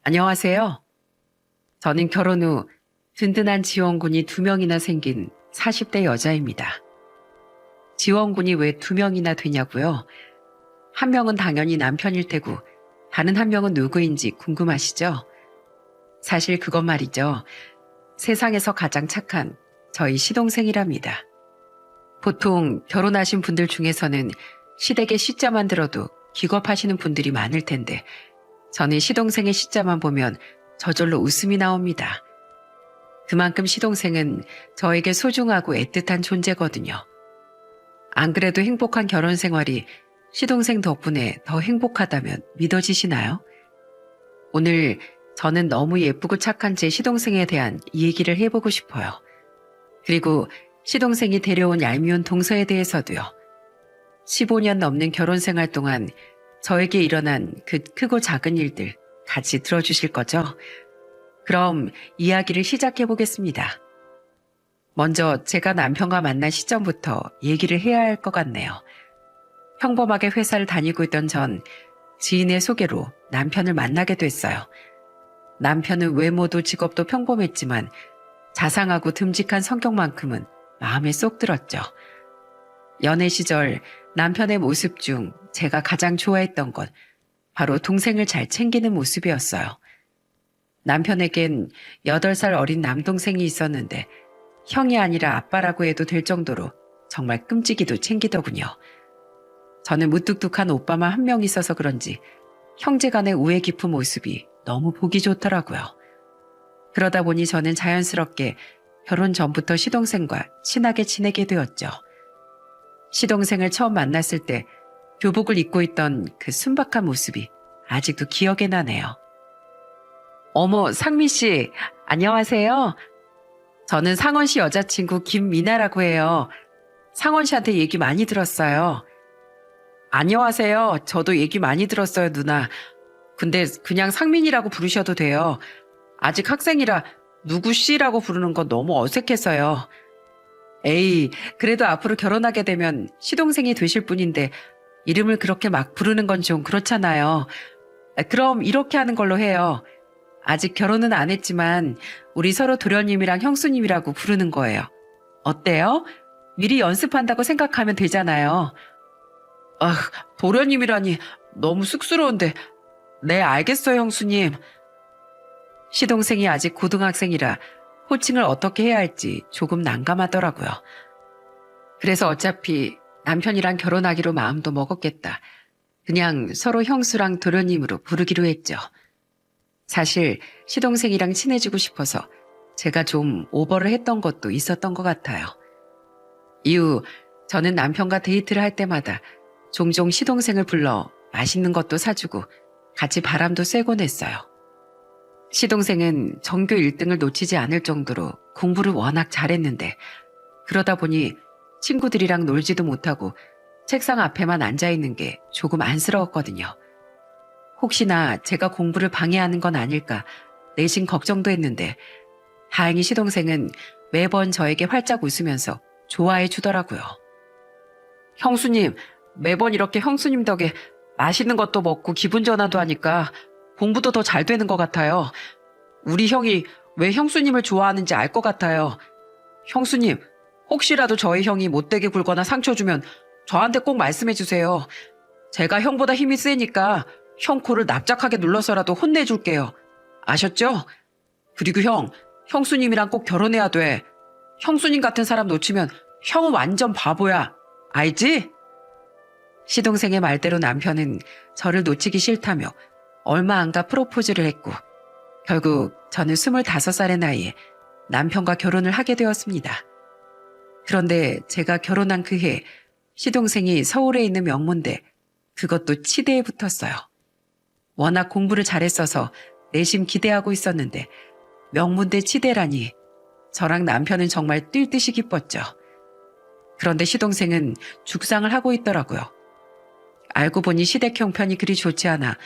안녕하세요. 저는 결혼 후 든든한 지원군이 2명이나 생긴 40대 여자입니다. 지원군이 왜 2명이나 되냐고요? 한 명은 당연히 남편일 테고 다른 한 명은 누구인지 궁금하시죠? 사실 그것 말이죠. 세상에서 가장 착한 저희 시동생이랍니다. 보통 결혼하신 분들 중에서는 시댁의 시자만 들어도 기겁하시는 분들이 많을 텐데 저는 시동생의 시자만 보면 저절로 웃음이 나옵니다. 그만큼 시동생은 저에게 소중하고 애틋한 존재거든요. 안 그래도 행복한 결혼 생활이 시동생 덕분에 더 행복하다면 믿어지시나요? 오늘 저는 너무 예쁘고 착한 제 시동생에 대한 이 얘기를 해보고 싶어요. 그리고 시동생이 데려온 얄미운 동서에 대해서도요. 15년 넘는 결혼 생활 동안 저에게 일어난 그 크고 작은 일들 같이 들어주실 거죠? 그럼 이야기를 시작해 보겠습니다. 먼저 제가 남편과 만난 시점부터 얘기를 해야 할 것 같네요. 평범하게 회사를 다니고 있던 전 지인의 소개로 남편을 만나게 됐어요. 남편은 외모도 직업도 평범했지만 자상하고 듬직한 성격만큼은 마음에 쏙 들었죠. 연애 시절 남편의 모습 중 제가 가장 좋아했던 건 바로 동생을 잘 챙기는 모습이었어요. 남편에겐 8살 어린 남동생이 있었는데 형이 아니라 아빠라고 해도 될 정도로 정말 끔찍이도 챙기더군요. 저는 무뚝뚝한 오빠만 한 명 있어서 그런지 형제 간의 우애 깊은 모습이 너무 보기 좋더라고요. 그러다 보니 저는 자연스럽게 결혼 전부터 시동생과 친하게 지내게 되었죠. 시동생을 처음 만났을 때 교복을 입고 있던 그 순박한 모습이 아직도 기억에 나네요. 어머, 상민 씨, 안녕하세요. 저는 상원 씨 여자친구 김미나라고 해요. 상원 씨한테 얘기 많이 들었어요. 안녕하세요. 저도 얘기 많이 들었어요, 누나. 근데 그냥 상민이라고 부르셔도 돼요. 아직 학생이라 누구 씨라고 부르는 건 너무 어색해서요. 에이, 그래도 앞으로 결혼하게 되면 시동생이 되실 분인데 이름을 그렇게 막 부르는 건 좀 그렇잖아요. 그럼 이렇게 하는 걸로 해요. 아직 결혼은 안 했지만 우리 서로 도련님이랑 형수님이라고 부르는 거예요. 어때요? 미리 연습한다고 생각하면 되잖아요. 아, 도련님이라니 너무 쑥스러운데. 네, 알겠어요, 형수님. 시동생이 아직 고등학생이라 호칭을 어떻게 해야 할지 조금 난감하더라고요. 그래서 어차피 남편이랑 결혼하기로 마음도 먹었겠다. 그냥 서로 형수랑 도련님으로 부르기로 했죠. 사실 시동생이랑 친해지고 싶어서 제가 좀 오버를 했던 것도 있었던 것 같아요. 이후 저는 남편과 데이트를 할 때마다 종종 시동생을 불러 맛있는 것도 사주고 같이 바람도 쐬곤 했어요. 시동생은 전교 1등을 놓치지 않을 정도로 공부를 워낙 잘했는데 그러다 보니 친구들이랑 놀지도 못하고 책상 앞에만 앉아있는 게 조금 안쓰러웠거든요. 혹시나 제가 공부를 방해하는 건 아닐까 내심 걱정도 했는데 다행히 시동생은 매번 저에게 활짝 웃으면서 좋아해 주더라고요. 형수님, 매번 이렇게 형수님 덕에 맛있는 것도 먹고 기분 전환도 하니까 공부도 더 잘 되는 것 같아요. 우리 형이 왜 형수님을 좋아하는지 알 것 같아요. 형수님, 혹시라도 저희 형이 못되게 굴거나 상처 주면 저한테 꼭 말씀해 주세요. 제가 형보다 힘이 세니까 형 코를 납작하게 눌러서라도 혼내줄게요. 아셨죠? 그리고 형수님이랑 꼭 결혼해야 돼. 형수님 같은 사람 놓치면 형은 완전 바보야. 알지? 시동생의 말대로 남편은 저를 놓치기 싫다며 얼마 안가 프로포즈를 했고 결국 저는 25살의 나이에 남편과 결혼을 하게 되었습니다. 그런데 제가 결혼한 그 해 시동생이 서울에 있는 명문대, 그것도 치대에 붙었어요. 워낙 공부를 잘했어서 내심 기대하고 있었는데 명문대 치대라니 저랑 남편은 정말 뛸 듯이 기뻤죠. 그런데 시동생은 죽상을 하고 있더라고요. 알고 보니 시댁 형편이 그리 좋지 않아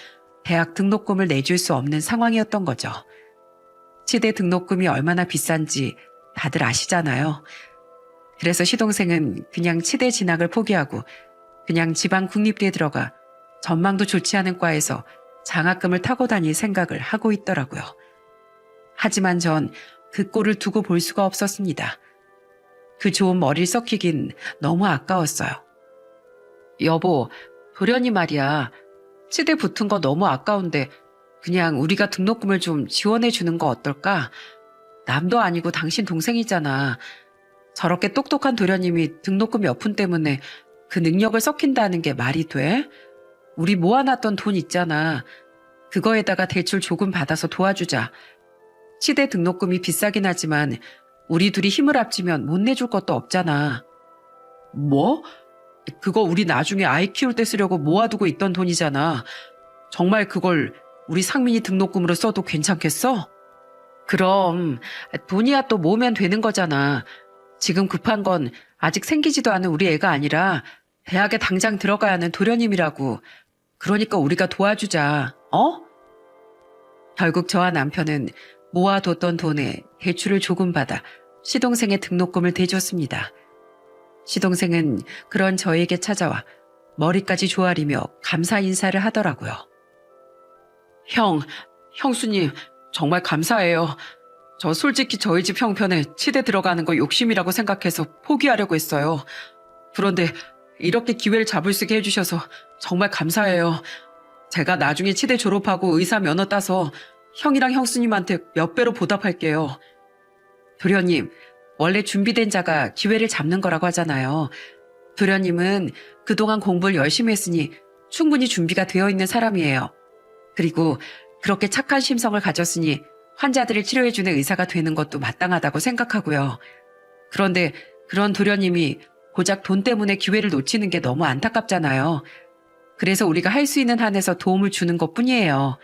대학 등록금을 내줄 수 없는 상황이었던 거죠. 치대 등록금이 얼마나 비싼지 다들 아시잖아요. 그래서 시동생은 그냥 치대 진학을 포기하고 그냥 지방 국립대에 들어가 전망도 좋지 않은 과에서 장학금을 타고 다닐 생각을 하고 있더라고요. 하지만 전 그 꼴을 두고 볼 수가 없었습니다. 그 좋은 머리를 썩히긴 너무 아까웠어요. 여보, 도련이 말이야. 치대 붙은 거 너무 아까운데 그냥 우리가 등록금을 좀 지원해 주는 거 어떨까? 남도 아니고 당신 동생이잖아. 저렇게 똑똑한 도련님이 등록금 몇 푼 때문에 그 능력을 썩힌다는 게 말이 돼? 우리 모아놨던 돈 있잖아. 그거에다가 대출 조금 받아서 도와주자. 치대 등록금이 비싸긴 하지만 우리 둘이 힘을 합치면 못 내줄 것도 없잖아. 뭐? 그거 우리 나중에 아이 키울 때 쓰려고 모아두고 있던 돈이잖아. 정말 그걸 우리 상민이 등록금으로 써도 괜찮겠어? 그럼 돈이야 또 모으면 되는 거잖아. 지금 급한 건 아직 생기지도 않은 우리 애가 아니라 대학에 당장 들어가야 하는 도련님이라고. 그러니까 우리가 도와주자. 어? 결국 저와 남편은 모아뒀던 돈에 대출을 조금 받아 시동생의 등록금을 대줬습니다. 시동생은 그런 저에게 찾아와 머리까지 조아리며 감사 인사를 하더라고요. 형수님 정말 감사해요. 저 솔직히 저희 집 형편에 치대 들어가는 거 욕심이라고 생각해서 포기하려고 했어요. 그런데 이렇게 기회를 잡을 수 있게 해주셔서 정말 감사해요. 제가 나중에 치대 졸업하고 의사 면허 따서 형이랑 형수님한테 몇 배로 보답할게요. 도련님, 원래 준비된 자가 기회를 잡는 거라고 하잖아요. 도련님은 그동안 공부를 열심히 했으니 충분히 준비가 되어 있는 사람이에요. 그리고 그렇게 착한 심성을 가졌으니 환자들을 치료해주는 의사가 되는 것도 마땅하다고 생각하고요. 그런데 그런 도련님이 고작 돈 때문에 기회를 놓치는 게 너무 안타깝잖아요. 그래서 우리가 할 수 있는 한에서 도움을 주는 것뿐이에요.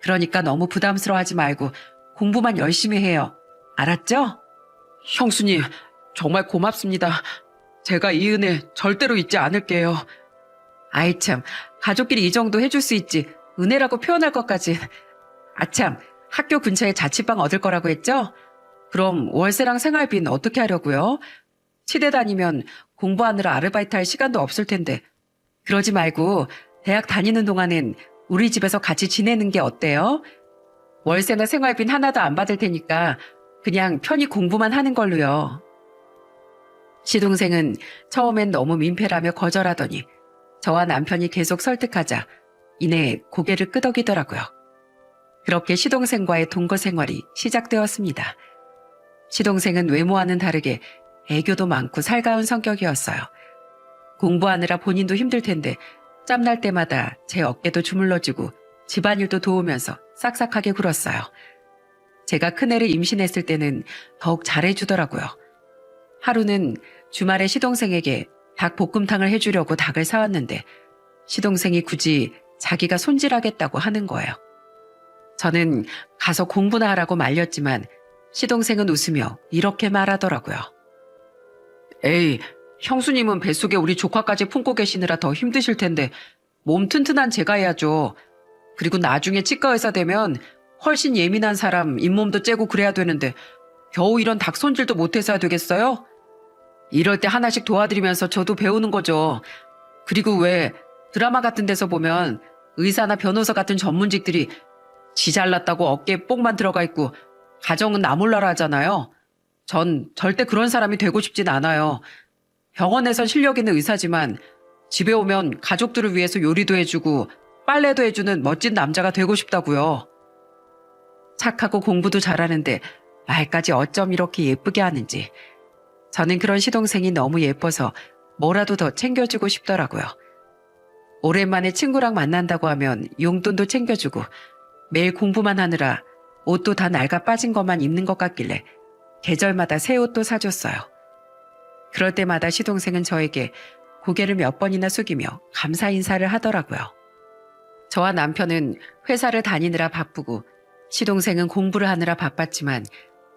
그러니까 너무 부담스러워하지 말고 공부만 열심히 해요. 알았죠? 형수님, 정말 고맙습니다. 제가 이 은혜 절대로 잊지 않을게요. 아이 참, 가족끼리 이 정도 해줄 수 있지 은혜라고 표현할 것까진. 아참, 학교 근처에 자취방 얻을 거라고 했죠? 그럼 월세랑 생활비는 어떻게 하려고요? 치대 다니면 공부하느라 아르바이트 할 시간도 없을 텐데. 그러지 말고 대학 다니는 동안엔 우리 집에서 같이 지내는 게 어때요? 월세나 생활비는 하나도 안 받을 테니까 그냥 편히 공부만 하는 걸로요. 시동생은 처음엔 너무 민폐라며 거절하더니 저와 남편이 계속 설득하자 이내 고개를 끄덕이더라고요. 그렇게 시동생과의 동거 생활이 시작되었습니다. 시동생은 외모와는 다르게 애교도 많고 살가운 성격이었어요. 공부하느라 본인도 힘들 텐데 짬날 때마다 제 어깨도 주물러주고 집안일도 도우면서 싹싹하게 굴었어요. 제가 큰애를 임신했을 때는 더욱 잘해주더라고요. 하루는 주말에 시동생에게 닭 볶음탕을 해주려고 닭을 사왔는데 시동생이 굳이 자기가 손질하겠다고 하는 거예요. 저는 가서 공부나 하라고 말렸지만 시동생은 웃으며 이렇게 말하더라고요. 에이, 형수님은 뱃속에 우리 조카까지 품고 계시느라 더 힘드실 텐데 몸 튼튼한 제가 해야죠. 그리고 나중에 치과 의사 되면 훨씬 예민한 사람 잇몸도 째고 그래야 되는데 겨우 이런 닭 손질도 못해서 해야 되겠어요? 이럴 때 하나씩 도와드리면서 저도 배우는 거죠. 그리고 왜 드라마 같은 데서 보면 의사나 변호사 같은 전문직들이 지 잘났다고 어깨에 뽕만 들어가 있고 가정은 나 몰라라 하잖아요. 전 절대 그런 사람이 되고 싶진 않아요. 병원에선 실력 있는 의사지만 집에 오면 가족들을 위해서 요리도 해주고 빨래도 해주는 멋진 남자가 되고 싶다고요. 착하고 공부도 잘하는데 말까지 어쩜 이렇게 예쁘게 하는지. 저는 그런 시동생이 너무 예뻐서 뭐라도 더 챙겨주고 싶더라고요. 오랜만에 친구랑 만난다고 하면 용돈도 챙겨주고 매일 공부만 하느라 옷도 다 낡아 빠진 것만 입는 것 같길래 계절마다 새 옷도 사줬어요. 그럴 때마다 시동생은 저에게 고개를 몇 번이나 숙이며 감사 인사를 하더라고요. 저와 남편은 회사를 다니느라 바쁘고 시동생은 공부를 하느라 바빴지만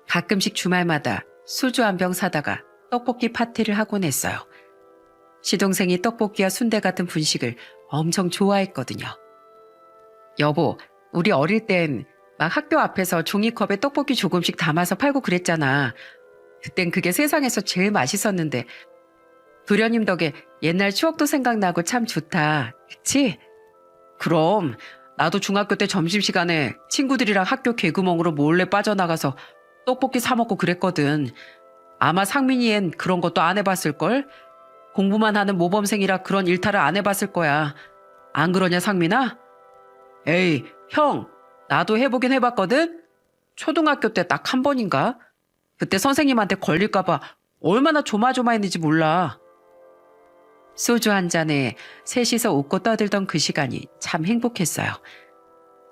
가끔씩 주말마다 소주 한 병 사다가 떡볶이 파티를 하곤 했어요. 시동생이 떡볶이와 순대 같은 분식을 엄청 좋아했거든요. 여보, 우리 어릴 땐 막 학교 앞에서 종이컵에 떡볶이 조금씩 담아서 팔고 그랬잖아. 그땐 그게 세상에서 제일 맛있었는데 도련님 덕에 옛날 추억도 생각나고 참 좋다. 그치? 그럼 나도 중학교 때 점심시간에 친구들이랑 학교 개구멍으로 몰래 빠져나가서 떡볶이 사 먹고 그랬거든. 아마 상민이 앤 그런 것도 안 해봤을걸? 공부만 하는 모범생이라 그런 일탈을 안 해봤을 거야. 안 그러냐, 상민아? 에이, 형, 나도 해보긴 해봤거든? 초등학교 때 딱 한 번인가? 그때 선생님한테 걸릴까봐 얼마나 조마조마했는지 몰라. 소주 한 잔에 셋이서 웃고 떠들던 그 시간이 참 행복했어요.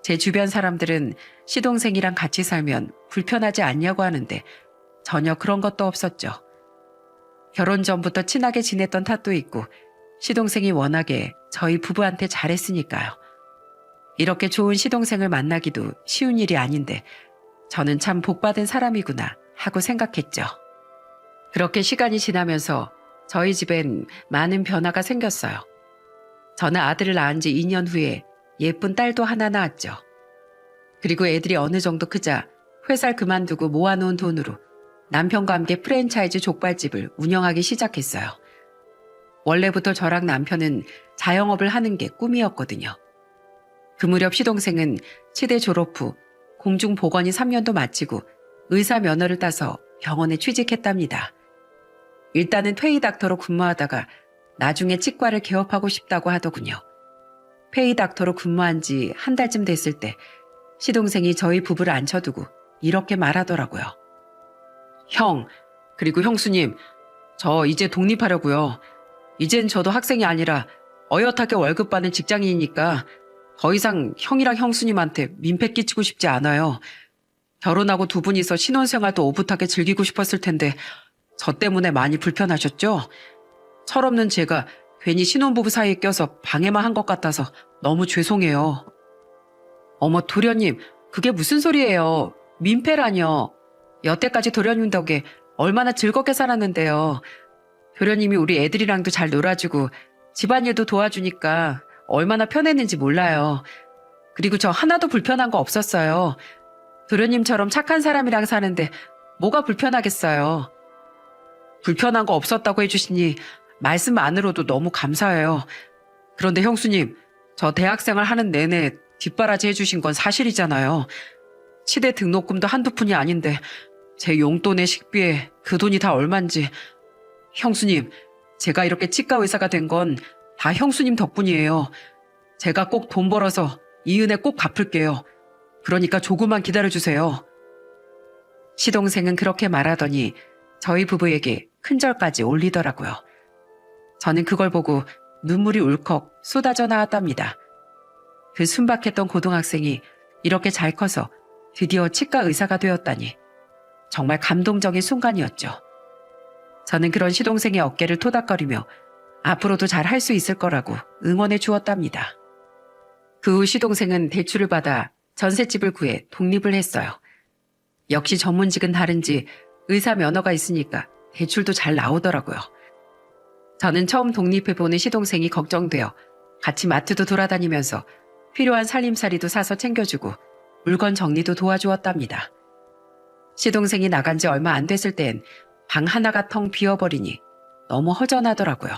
제 주변 사람들은 시동생이랑 같이 살면 불편하지 않냐고 하는데 전혀 그런 것도 없었죠. 결혼 전부터 친하게 지냈던 탓도 있고 시동생이 워낙에 저희 부부한테 잘했으니까요. 이렇게 좋은 시동생을 만나기도 쉬운 일이 아닌데 저는 참 복받은 사람이구나 하고 생각했죠. 그렇게 시간이 지나면서 저희 집엔 많은 변화가 생겼어요. 저는 아들을 낳은 지 2년 후에 예쁜 딸도 하나 낳았죠. 그리고 애들이 어느 정도 크자 회사를 그만두고 모아놓은 돈으로 남편과 함께 프랜차이즈 족발집을 운영하기 시작했어요. 원래부터 저랑 남편은 자영업을 하는 게 꿈이었거든요. 그 무렵 시동생은 치대 졸업 후 공중보건의 3년도 마치고 의사 면허를 따서 병원에 취직했답니다. 일단은 페이 닥터로 근무하다가 나중에 치과를 개업하고 싶다고 하더군요. 페이 닥터로 근무한 지 한 달쯤 됐을 때 시동생이 저희 부부를 앉혀두고 이렇게 말하더라고요. 형, 그리고 형수님, 저 이제 독립하려고요. 이젠 저도 학생이 아니라 어엿하게 월급 받는 직장인이니까 더 이상 형이랑 형수님한테 민폐 끼치고 싶지 않아요. 결혼하고 두 분이서 신혼생활도 오붓하게 즐기고 싶었을 텐데 저 때문에 많이 불편하셨죠? 철없는 제가 괜히 신혼부부 사이에 껴서 방해만 한 것 같아서 너무 죄송해요. 어머, 도련님, 그게 무슨 소리예요? 민폐라뇨. 여태까지 도련님 덕에 얼마나 즐겁게 살았는데요. 도련님이 우리 애들이랑도 잘 놀아주고 집안일도 도와주니까 얼마나 편했는지 몰라요. 그리고 저 하나도 불편한 거 없었어요. 도련님처럼 착한 사람이랑 사는데 뭐가 불편하겠어요. 불편한 거 없었다고 해주시니 말씀만으로도 너무 감사해요. 그런데 형수님, 저 대학생활 하는 내내 뒷바라지 해주신 건 사실이잖아요. 치대 등록금도 한두 푼이 아닌데 제 용돈에 식비에 그 돈이 다 얼만지. 형수님, 제가 이렇게 치과 의사가 된 건 다 형수님 덕분이에요. 제가 꼭 돈 벌어서 이 은혜 꼭 갚을게요. 그러니까 조금만 기다려주세요. 시동생은 그렇게 말하더니 저희 부부에게 큰절까지 올리더라고요. 저는 그걸 보고 눈물이 울컥 쏟아져 나왔답니다. 그 순박했던 고등학생이 이렇게 잘 커서 드디어 치과 의사가 되었다니 정말 감동적인 순간이었죠. 저는 그런 시동생의 어깨를 토닥거리며 앞으로도 잘 할 수 있을 거라고 응원해 주었답니다. 그 후 시동생은 대출을 받아 전셋집을 구해 독립을 했어요. 역시 전문직은 다른지 의사 면허가 있으니까 대출도 잘 나오더라고요. 저는 처음 독립해보는 시동생이 걱정되어 같이 마트도 돌아다니면서 필요한 살림살이도 사서 챙겨주고 물건 정리도 도와주었답니다. 시동생이 나간 지 얼마 안 됐을 땐 방 하나가 텅 비어버리니 너무 허전하더라고요.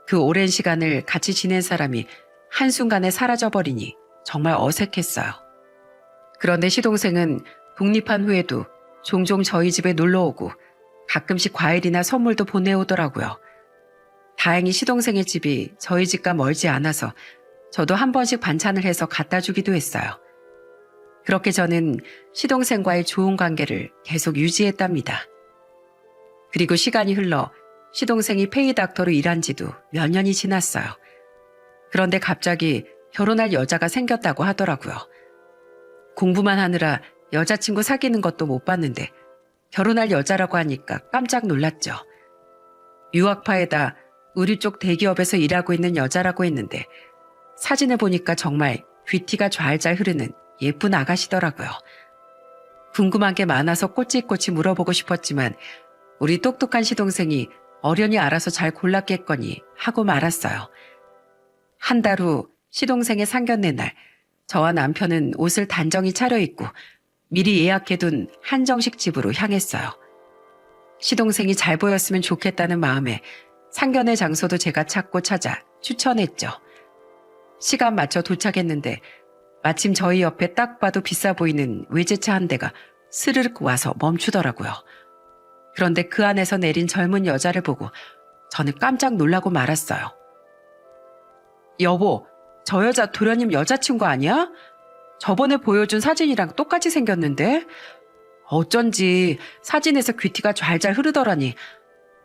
그 오랜 시간을 같이 지낸 사람이 한순간에 사라져버리니 정말 어색했어요. 그런데 시동생은 독립한 후에도 종종 저희 집에 놀러오고 가끔씩 과일이나 선물도 보내오더라고요. 다행히 시동생의 집이 저희 집과 멀지 않아서 저도 한 번씩 반찬을 해서 갖다 주기도 했어요. 그렇게 저는 시동생과의 좋은 관계를 계속 유지했답니다. 그리고 시간이 흘러 시동생이 페이 닥터로 일한 지도 몇 년이 지났어요. 그런데 갑자기 결혼할 여자가 생겼다고 하더라고요. 공부만 하느라 여자친구 사귀는 것도 못 봤는데 결혼할 여자라고 하니까 깜짝 놀랐죠. 유학파에다 우리 쪽 대기업에서 일하고 있는 여자라고 했는데 사진을 보니까 정말 귀티가 좌알잘 흐르는 예쁜 아가씨더라고요. 궁금한 게 많아서 꼬치꼬치 물어보고 싶었지만 우리 똑똑한 시동생이 어련히 알아서 잘 골랐겠거니 하고 말았어요. 한 달 후 시동생의 상견례 날 저와 남편은 옷을 단정히 차려입고 미리 예약해둔 한정식 집으로 향했어요. 시동생이 잘 보였으면 좋겠다는 마음에 상견례 장소도 제가 찾고 찾아 추천했죠. 시간 맞춰 도착했는데 마침 저희 옆에 딱 봐도 비싸 보이는 외제차 한 대가 스르륵 와서 멈추더라고요. 그런데 그 안에서 내린 젊은 여자를 보고 저는 깜짝 놀라고 말았어요. 여보, 저 여자 도련님 여자친구 아니야? 저번에 보여준 사진이랑 똑같이 생겼는데? 어쩐지 사진에서 귀티가 잘잘 흐르더라니.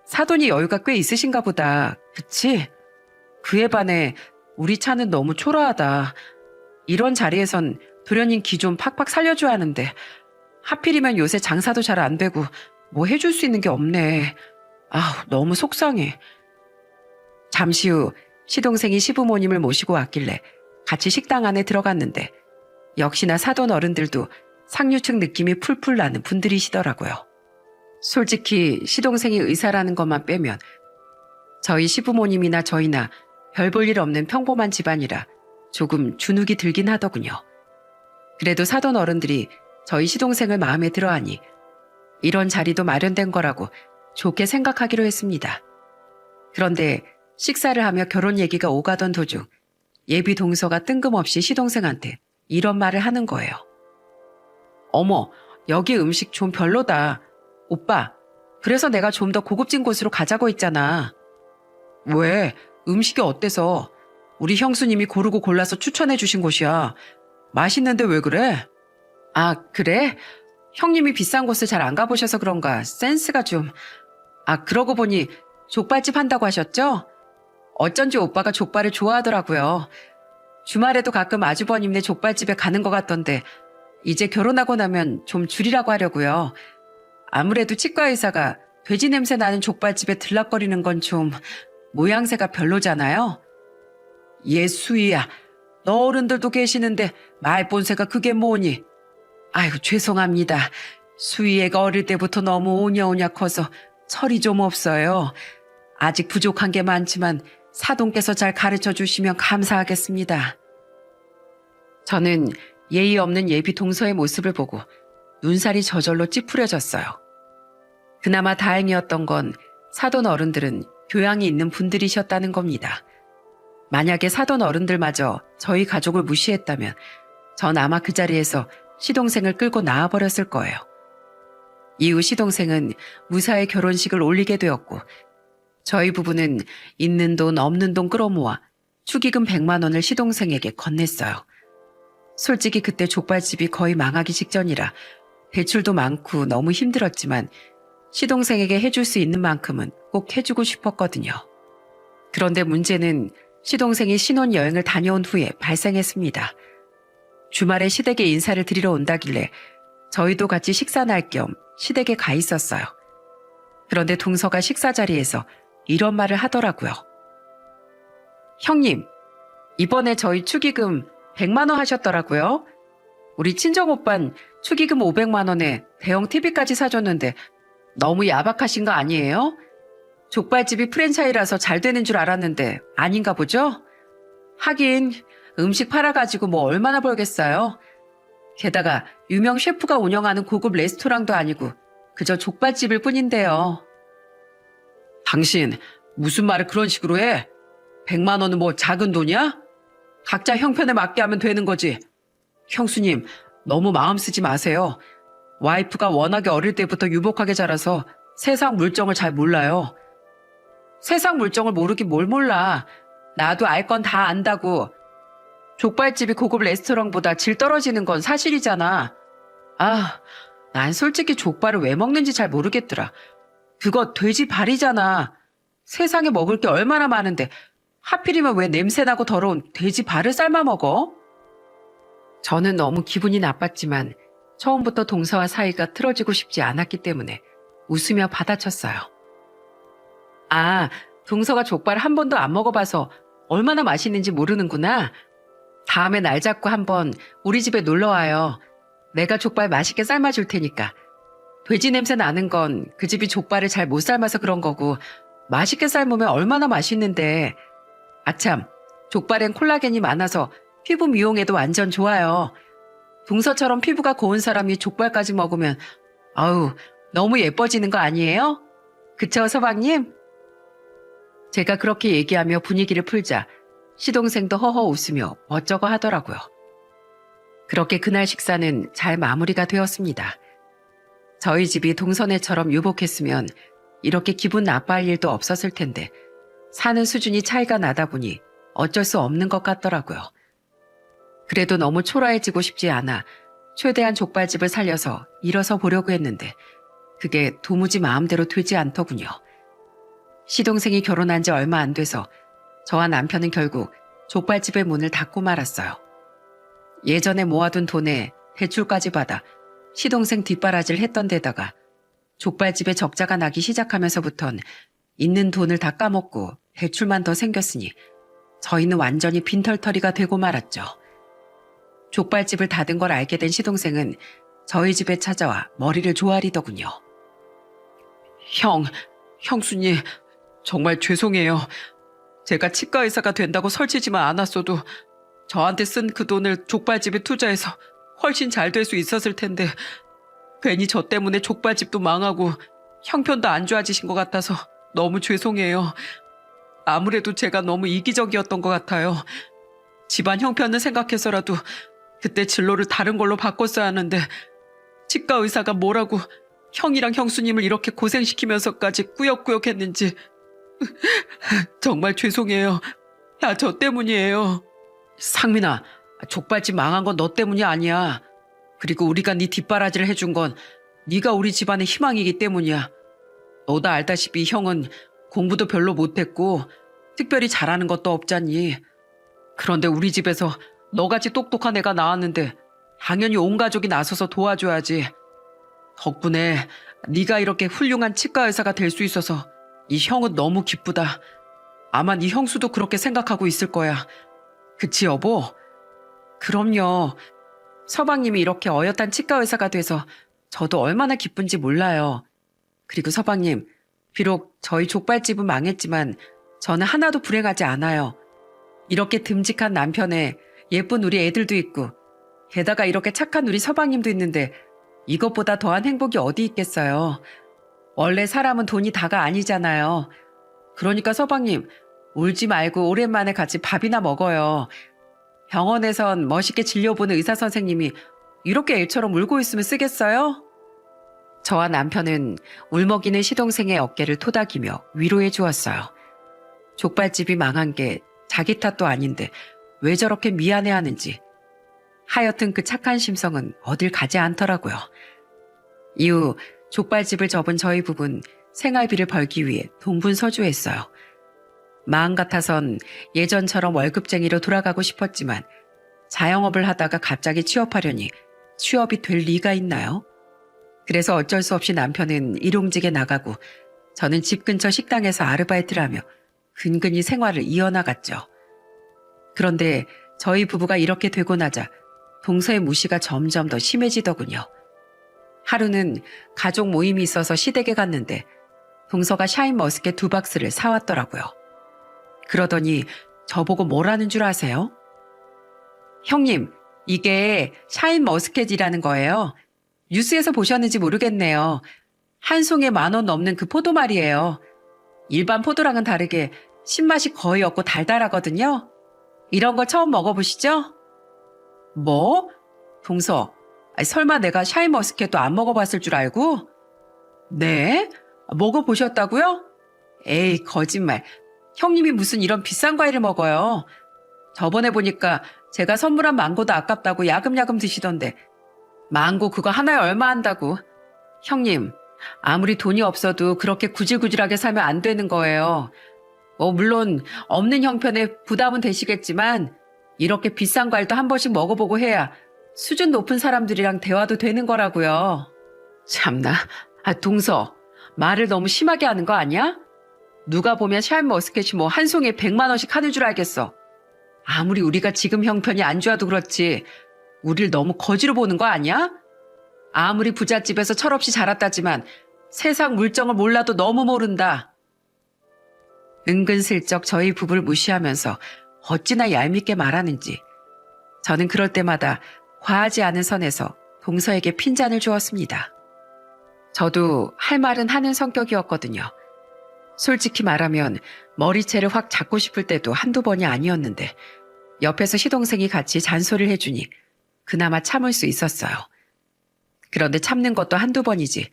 사돈이 여유가 꽤 있으신가 보다. 그치? 그에 반해 우리 차는 너무 초라하다. 이런 자리에선 도련님 기 좀 팍팍 살려줘야 하는데 하필이면 요새 장사도 잘 안 되고 뭐 해줄 수 있는 게 없네. 아우, 너무 속상해. 잠시 후 시동생이 시부모님을 모시고 왔길래 같이 식당 안에 들어갔는데 역시나 사돈 어른들도 상류층 느낌이 풀풀 나는 분들이시더라고요. 솔직히 시동생이 의사라는 것만 빼면 저희 시부모님이나 저희나 별 볼 일 없는 평범한 집안이라 조금 주눅이 들긴 하더군요. 그래도 사돈 어른들이 저희 시동생을 마음에 들어하니 이런 자리도 마련된 거라고 좋게 생각하기로 했습니다. 그런데 식사를 하며 결혼 얘기가 오가던 도중 예비 동서가 뜬금없이 시동생한테 이런 말을 하는 거예요. 어머, 여기 음식 좀 별로다. 오빠, 그래서 내가 좀 더 고급진 곳으로 가자고 했잖아. 왜? 음식이 어때서? 우리 형수님이 고르고 골라서 추천해 주신 곳이야. 맛있는데 왜 그래? 아, 그래? 형님이 비싼 곳을 잘 안 가보셔서 그런가 센스가 좀... 아, 그러고 보니 족발집 한다고 하셨죠? 어쩐지 오빠가 족발을 좋아하더라고요. 주말에도 가끔 아주버님네 족발집에 가는 것 같던데 이제 결혼하고 나면 좀 줄이라고 하려고요. 아무래도 치과 의사가 돼지 냄새 나는 족발집에 들락거리는 건 좀 모양새가 별로잖아요. 예수이야, 너 어른들도 계시는데 말본새가 그게 뭐니? 아유, 죄송합니다. 수희애가 어릴 때부터 너무 오냐오냐 커서 철이 좀 없어요. 아직 부족한 게 많지만 사돈께서 잘 가르쳐 주시면 감사하겠습니다. 저는 예의 없는 예비 동서의 모습을 보고 눈살이 저절로 찌푸려졌어요. 그나마 다행이었던 건 사돈 어른들은 교양이 있는 분들이셨다는 겁니다. 만약에 사돈 어른들마저 저희 가족을 무시했다면 전 아마 그 자리에서 시동생을 끌고 나와버렸을 거예요. 이후 시동생은 무사히 결혼식을 올리게 되었고 저희 부부는 있는 돈 없는 돈 끌어모아 축의금 100만 원을 시동생에게 건넸어요. 솔직히 그때 족발집이 거의 망하기 직전이라 대출도 많고 너무 힘들었지만 시동생에게 해줄 수 있는 만큼은 꼭 해주고 싶었거든요. 그런데 문제는 시동생이 신혼여행을 다녀온 후에 발생했습니다. 주말에 시댁에 인사를 드리러 온다길래 저희도 같이 식사 날 겸 시댁에 가 있었어요. 그런데 동서가 식사 자리에서 이런 말을 하더라고요. 형님, 이번에 저희 축의금 100만 원 하셨더라고요. 우리 친정오빤 축의금 500만 원에 대형 TV까지 사줬는데 너무 야박하신 거 아니에요? 족발집이 프랜차이라서 잘 되는 줄 알았는데 아닌가 보죠? 하긴 음식 팔아가지고 뭐 얼마나 벌겠어요? 게다가 유명 셰프가 운영하는 고급 레스토랑도 아니고 그저 족발집일 뿐인데요. 당신 무슨 말을 그런 식으로 해? 100만 원은 뭐 작은 돈이야? 각자 형편에 맞게 하면 되는 거지. 형수님, 너무 마음 쓰지 마세요. 와이프가 워낙에 어릴 때부터 유복하게 자라서 세상 물정을 잘 몰라요. 세상 물정을 모르긴 뭘 몰라. 나도 알 건 다 안다고. 족발집이 고급 레스토랑보다 질 떨어지는 건 사실이잖아. 아, 난 솔직히 족발을 왜 먹는지 잘 모르겠더라. 그거 돼지 발이잖아. 세상에 먹을 게 얼마나 많은데 하필이면 왜 냄새나고 더러운 돼지 발을 삶아 먹어? 저는 너무 기분이 나빴지만 처음부터 동서와 사이가 틀어지고 싶지 않았기 때문에 웃으며 받아쳤어요. 아, 동서가 족발 한 번도 안 먹어봐서 얼마나 맛있는지 모르는구나. 다음에 날 잡고 한번 우리 집에 놀러와요. 내가 족발 맛있게 삶아줄 테니까. 돼지 냄새 나는 건 그 집이 족발을 잘 못 삶아서 그런 거고 맛있게 삶으면 얼마나 맛있는데. 아참, 족발엔 콜라겐이 많아서 피부 미용에도 완전 좋아요. 동서처럼 피부가 고운 사람이 족발까지 먹으면 아우, 너무 예뻐지는 거 아니에요? 그쵸, 서방님? 제가 그렇게 얘기하며 분위기를 풀자 시동생도 허허 웃으며 어쩌고 하더라고요. 그렇게 그날 식사는 잘 마무리가 되었습니다. 저희 집이 동선회처럼 유복했으면 이렇게 기분 나빠할 일도 없었을 텐데 사는 수준이 차이가 나다 보니 어쩔 수 없는 것 같더라고요. 그래도 너무 초라해지고 싶지 않아 최대한 족발집을 살려서 일어서 보려고 했는데 그게 도무지 마음대로 되지 않더군요. 시동생이 결혼한 지 얼마 안 돼서 저와 남편은 결국 족발집의 문을 닫고 말았어요. 예전에 모아둔 돈에 대출까지 받아 시동생 뒷바라지를 했던 데다가 족발집에 적자가 나기 시작하면서부턴 있는 돈을 다 까먹고 대출만 더 생겼으니 저희는 완전히 빈털터리가 되고 말았죠. 족발집을 닫은 걸 알게 된 시동생은 저희 집에 찾아와 머리를 조아리더군요. 형수님, 정말 죄송해요. 제가 치과의사가 된다고 설치지만 않았어도 저한테 쓴 그 돈을 족발집에 투자해서 훨씬 잘 될 수 있었을 텐데 괜히 저 때문에 족발집도 망하고 형편도 안 좋아지신 것 같아서 너무 죄송해요. 아무래도 제가 너무 이기적이었던 것 같아요. 집안 형편을 생각해서라도 그때 진로를 다른 걸로 바꿨어야 하는데 치과 의사가 뭐라고 형이랑 형수님을 이렇게 고생시키면서까지 꾸역꾸역 했는지 정말 죄송해요. 다 저 때문이에요. 상민아, 족발집 망한 건 너 때문이 아니야. 그리고 우리가 네 뒷바라지를 해준 건 네가 우리 집안의 희망이기 때문이야. 너도 알다시피 형은 공부도 별로 못했고 특별히 잘하는 것도 없잖니. 그런데 우리 집에서 너같이 똑똑한 애가 나왔는데 당연히 온 가족이 나서서 도와줘야지. 덕분에 네가 이렇게 훌륭한 치과 의사가 될 수 있어서 이 형은 너무 기쁘다. 아마 네 형수도 그렇게 생각하고 있을 거야. 그치 여보? 그럼요. 서방님이 이렇게 어엿한 치과 의사가 돼서 저도 얼마나 기쁜지 몰라요. 그리고 서방님, 비록 저희 족발집은 망했지만 저는 하나도 불행하지 않아요. 이렇게 듬직한 남편에 예쁜 우리 애들도 있고 게다가 이렇게 착한 우리 서방님도 있는데 이것보다 더한 행복이 어디 있겠어요. 원래 사람은 돈이 다가 아니잖아요. 그러니까 서방님, 울지 말고 오랜만에 같이 밥이나 먹어요. 병원에선 멋있게 진료보는 의사 선생님이 이렇게 애처럼 울고 있으면 쓰겠어요? 저와 남편은 울먹이는 시동생의 어깨를 토닥이며 위로해 주었어요. 족발집이 망한 게 자기 탓도 아닌데 왜 저렇게 미안해하는지. 하여튼 그 착한 심성은 어딜 가지 않더라고요. 이후 족발집을 접은 저희 부부는 생활비를 벌기 위해 동분서주했어요. 마음 같아선 예전처럼 월급쟁이로 돌아가고 싶었지만 자영업을 하다가 갑자기 취업하려니 취업이 될 리가 있나요? 그래서 어쩔 수 없이 남편은 일용직에 나가고 저는 집 근처 식당에서 아르바이트를 하며 근근히 생활을 이어나갔죠. 그런데 저희 부부가 이렇게 되고 나자 동서의 무시가 점점 더 심해지더군요. 하루는 가족 모임이 있어서 시댁에 갔는데 동서가 샤인머스켓 2박스를 사왔더라고요. 그러더니 저보고 뭐라는 줄 아세요? 형님, 이게 샤인머스켓이라는 거예요. 뉴스에서 보셨는지 모르겠네요. 한 송에 10,000원 넘는 그 포도 말이에요. 일반 포도랑은 다르게 신맛이 거의 없고 달달하거든요. 이런 거 처음 먹어보시죠? 뭐? 동서, 설마 내가 샤인머스켓도 안 먹어봤을 줄 알고? 네? 먹어보셨다고요? 에이, 거짓말. 형님이 무슨 이런 비싼 과일을 먹어요. 저번에 보니까 제가 선물한 망고도 아깝다고 야금야금 드시던데 망고 그거 하나에 얼마 한다고. 형님, 아무리 돈이 없어도 그렇게 구질구질하게 살면 안 되는 거예요. 물론 없는 형편에 부담은 되시겠지만 이렇게 비싼 과일도 한 번씩 먹어보고 해야 수준 높은 사람들이랑 대화도 되는 거라고요. 참나, 동서, 말을 너무 심하게 하는 거 아니야? 누가 보면 샤인머스켓이 뭐 한 송이에 100만 원씩 하는 줄 알겠어. 아무리 우리가 지금 형편이 안 좋아도 그렇지 우릴 너무 거지로 보는 거 아니야? 아무리 부잣집에서 철없이 자랐다지만 세상 물정을 몰라도 너무 모른다. 은근슬쩍 저희 부부를 무시하면서 어찌나 얄밉게 말하는지 저는 그럴 때마다 과하지 않은 선에서 동서에게 핀잔을 주었습니다. 저도 할 말은 하는 성격이었거든요. 솔직히 말하면 머리채를 확 잡고 싶을 때도 한두 번이 아니었는데 옆에서 시동생이 같이 잔소리를 해주니 그나마 참을 수 있었어요. 그런데 참는 것도 한두 번이지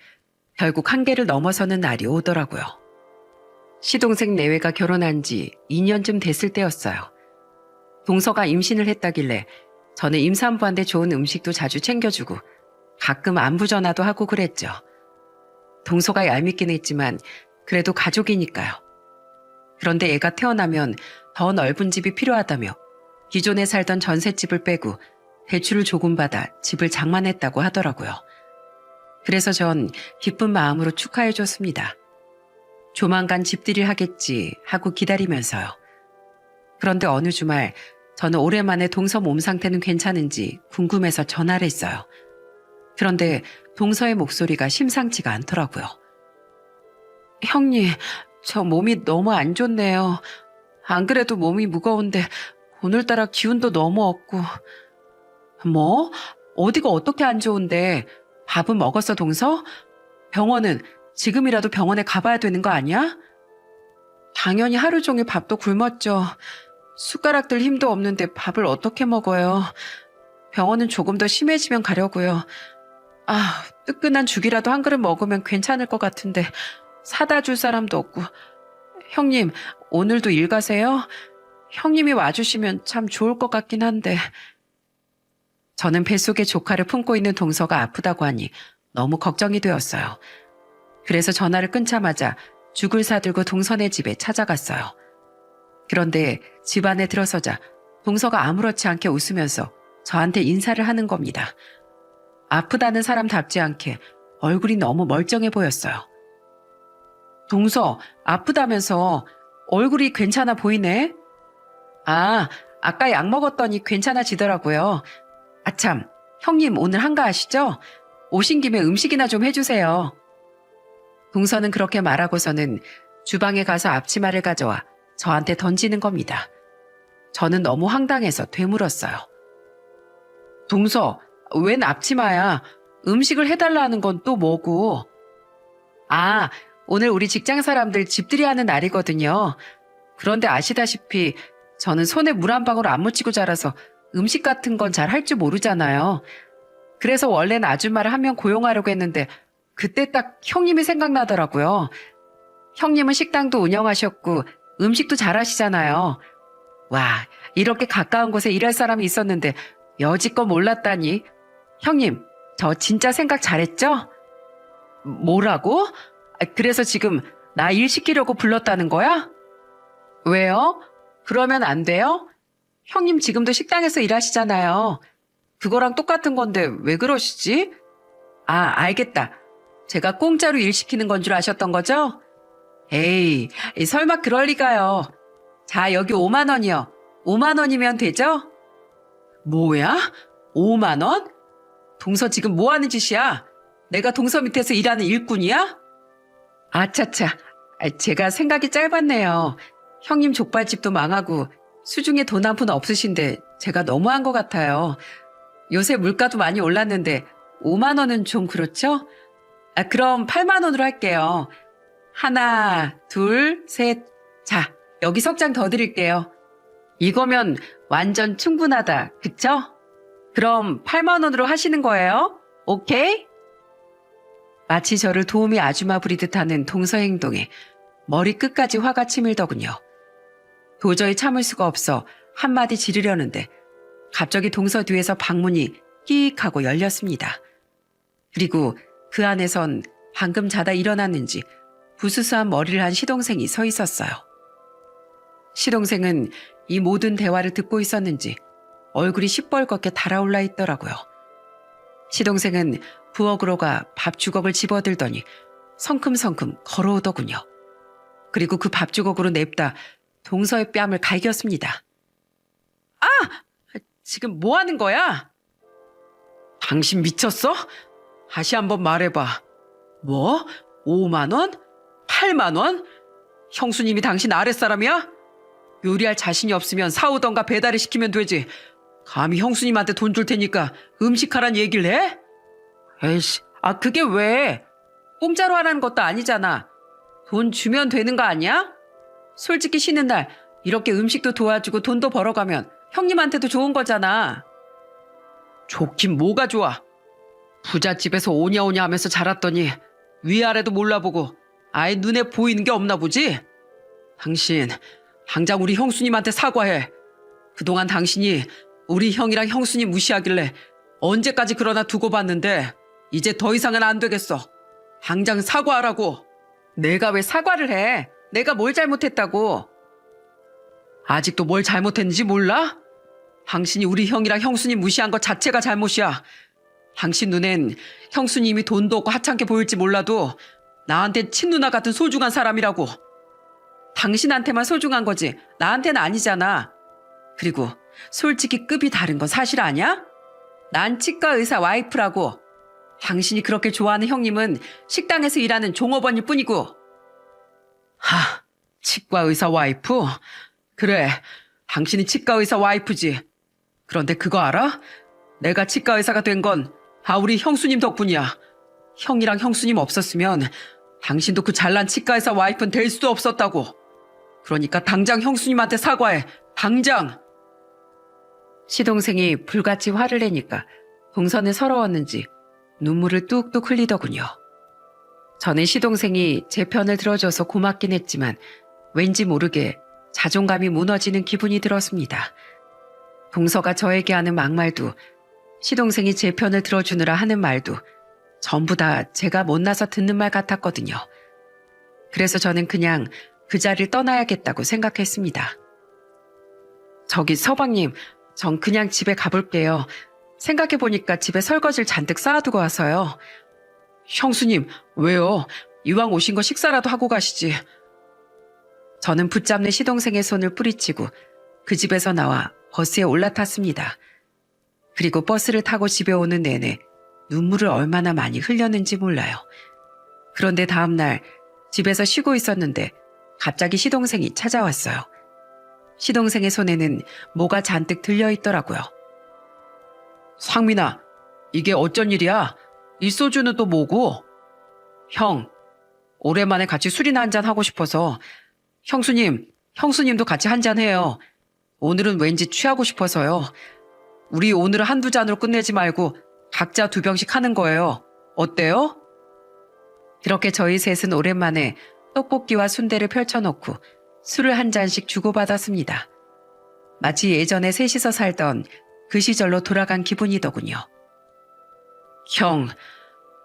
결국 한계를 넘어서는 날이 오더라고요. 시동생 내외가 결혼한 지 2년쯤 됐을 때였어요. 동서가 임신을 했다길래 저는 임산부한테 좋은 음식도 자주 챙겨주고 가끔 안부 전화도 하고 그랬죠. 동서가 얄밉긴 했지만 그래도 가족이니까요. 그런데 애가 태어나면 더 넓은 집이 필요하다며 기존에 살던 전셋집을 빼고 대출을 조금 받아 집을 장만했다고 하더라고요. 그래서 전 기쁜 마음으로 축하해줬습니다. 조만간 집들이 하겠지 하고 기다리면서요. 그런데 어느 주말 저는 오랜만에 동서 몸 상태는 괜찮은지 궁금해서 전화를 했어요. 그런데 동서의 목소리가 심상치가 않더라고요. 형님, 저 몸이 너무 안 좋네요. 안 그래도 몸이 무거운데 오늘따라 기운도 너무 없고. 뭐? 어디가 어떻게 안 좋은데? 밥은 먹었어, 동서? 병원은 지금이라도 병원에 가봐야 되는 거 아니야? 당연히 하루 종일 밥도 굶었죠. 숟가락들 힘도 없는데 밥을 어떻게 먹어요? 병원은 조금 더 심해지면 가려고요. 아, 뜨끈한 죽이라도 한 그릇 먹으면 괜찮을 것 같은데 사다 줄 사람도 없고. 형님, 오늘도 일 가세요? 형님이 와주시면 참 좋을 것 같긴 한데. 저는 뱃속에 조카를 품고 있는 동서가 아프다고 하니 너무 걱정이 되었어요. 그래서 전화를 끊자마자 죽을 사들고 동서네 집에 찾아갔어요. 그런데 집 안에 들어서자 동서가 아무렇지 않게 웃으면서 저한테 인사를 하는 겁니다. 아프다는 사람답지 않게 얼굴이 너무 멀쩡해 보였어요. 동서, 아프다면서 얼굴이 괜찮아 보이네? 아, 아까 약 먹었더니 괜찮아지더라고요. 아참, 형님 오늘 한가하시죠? 오신 김에 음식이나 좀 해주세요. 동서는 그렇게 말하고서는 주방에 가서 앞치마를 가져와 저한테 던지는 겁니다. 저는 너무 황당해서 되물었어요. 동서, 웬 앞치마야? 음식을 해달라는 건 또 뭐고? 아, 오늘 우리 직장 사람들 집들이 하는 날이거든요. 그런데 아시다시피 저는 손에 물 한 방울 안 묻히고 자라서 음식 같은 건 잘 할 줄 모르잖아요. 그래서 원래는 아줌마를 한 명 고용하려고 했는데 그때 딱 형님이 생각나더라고요. 형님은 식당도 운영하셨고 음식도 잘하시잖아요. 와, 이렇게 가까운 곳에 일할 사람이 있었는데 여지껏 몰랐다니. 형님, 저 진짜 생각 잘했죠? 뭐라고? 그래서 지금 나 일 시키려고 불렀다는 거야? 왜요? 그러면 안 돼요? 형님 지금도 식당에서 일하시잖아요. 그거랑 똑같은 건데 왜 그러시지? 아, 알겠다. 제가 공짜로 일 시키는 건 줄 아셨던 거죠? 에이, 설마 그럴 리가요. 자, 여기 5만 원이요. 5만 원이면 되죠? 뭐야? 5만 원? 동서 지금 뭐 하는 짓이야? 내가 동서 밑에서 일하는 일꾼이야? 아차차, 제가 생각이 짧았네요. 형님 족발집도 망하고 수중에 돈 한 푼 없으신데 제가 너무한 것 같아요. 요새 물가도 많이 올랐는데 5만 원은 좀 그렇죠? 그럼 8만 원으로 할게요. 하나, 둘, 셋. 자, 여기 석장 더 드릴게요. 이거면 완전 충분하다, 그쵸? 그럼 8만 원으로 하시는 거예요? 오케이? 마치 저를 도우미 아줌마 부리듯 하는 동서 행동에 머리 끝까지 화가 치밀더군요. 도저히 참을 수가 없어 한마디 지르려는데 갑자기 동서 뒤에서 방문이 끼익 하고 열렸습니다. 그리고 그 안에선 방금 자다 일어났는지 부스스한 머리를 한 시동생이 서 있었어요. 시동생은 이 모든 대화를 듣고 있었는지 얼굴이 시뻘겋게 달아올라 있더라고요. 시동생은 부엌으로 가 밥 주걱을 집어들더니 성큼성큼 걸어오더군요. 그리고 그 밥 주걱으로 냅다 동서의 뺨을 갈겼습니다. 아! 지금 뭐 하는 거야? 당신 미쳤어? 다시 한번 말해봐. 뭐? 5만 원? 8만 원? 형수님이 당신 아랫사람이야? 요리할 자신이 없으면 사오던가 배달을 시키면 되지. 감히 형수님한테 돈 줄 테니까 음식하란 얘기를 해? 에이씨, 그게 왜? 공짜로 하라는 것도 아니잖아. 돈 주면 되는 거 아니야? 솔직히 쉬는 날 이렇게 음식도 도와주고 돈도 벌어가면 형님한테도 좋은 거잖아. 좋긴 뭐가 좋아. 부잣집에서 오냐오냐 하면서 자랐더니 위아래도 몰라보고 아예 눈에 보이는 게 없나 보지? 당신 당장 우리 형수님한테 사과해. 그동안 당신이 우리 형이랑 형수님 무시하길래 언제까지 그러나 두고 봤는데 이제 더 이상은 안 되겠어. 당장 사과하라고. 내가 왜 사과를 해? 내가 뭘 잘못했다고. 아직도 뭘 잘못했는지 몰라? 당신이 우리 형이랑 형수님 무시한 것 자체가 잘못이야. 당신 눈엔 형수님이 돈도 없고 하찮게 보일지 몰라도 나한텐 친누나 같은 소중한 사람이라고. 당신한테만 소중한 거지 나한테는 아니잖아. 그리고 솔직히 급이 다른 건 사실 아니야? 난 치과 의사 와이프라고. 당신이 그렇게 좋아하는 형님은 식당에서 일하는 종업원일 뿐이고. 치과 의사 와이프? 그래, 당신이 치과 의사 와이프지. 그런데 그거 알아? 내가 치과 의사가 된 건 다 우리 형수님 덕분이야. 형이랑 형수님 없었으면 당신도 그 잘난 치과 의사 와이프는 될 수도 없었다고. 그러니까 당장 형수님한테 사과해. 당장! 시동생이 불같이 화를 내니까 동선은 서러웠는지 눈물을 뚝뚝 흘리더군요. 저는 시동생이 제 편을 들어줘서 고맙긴 했지만 왠지 모르게 자존감이 무너지는 기분이 들었습니다. 동서가 저에게 하는 막말도 시동생이 제 편을 들어주느라 하는 말도 전부 다 제가 못나서 듣는 말 같았거든요. 그래서 저는 그냥 그 자리를 떠나야겠다고 생각했습니다. 저기 서방님, 전 그냥 집에 가볼게요. 생각해보니까 집에 설거지를 잔뜩 쌓아두고 와서요. 형수님, 왜요? 이왕 오신 거 식사라도 하고 가시지. 저는 붙잡는 시동생의 손을 뿌리치고 그 집에서 나와 버스에 올라탔습니다. 그리고 버스를 타고 집에 오는 내내 눈물을 얼마나 많이 흘렸는지 몰라요. 그런데 다음날 집에서 쉬고 있었는데 갑자기 시동생이 찾아왔어요. 시동생의 손에는 뭐가 잔뜩 들려있더라고요. 상민아, 이게 어쩐 일이야? 이 소주는 또 뭐고? 형, 오랜만에 같이 술이나 한잔 하고 싶어서. 형수님도 같이 한잔 해요. 오늘은 왠지 취하고 싶어서요. 우리 오늘은 한두 잔으로 끝내지 말고 각자 2병씩 하는 거예요. 어때요? 그렇게 저희 셋은 오랜만에 떡볶이와 순대를 펼쳐놓고 술을 한 잔씩 주고받았습니다. 마치 예전에 셋이서 살던 그 시절로 돌아간 기분이더군요. 형,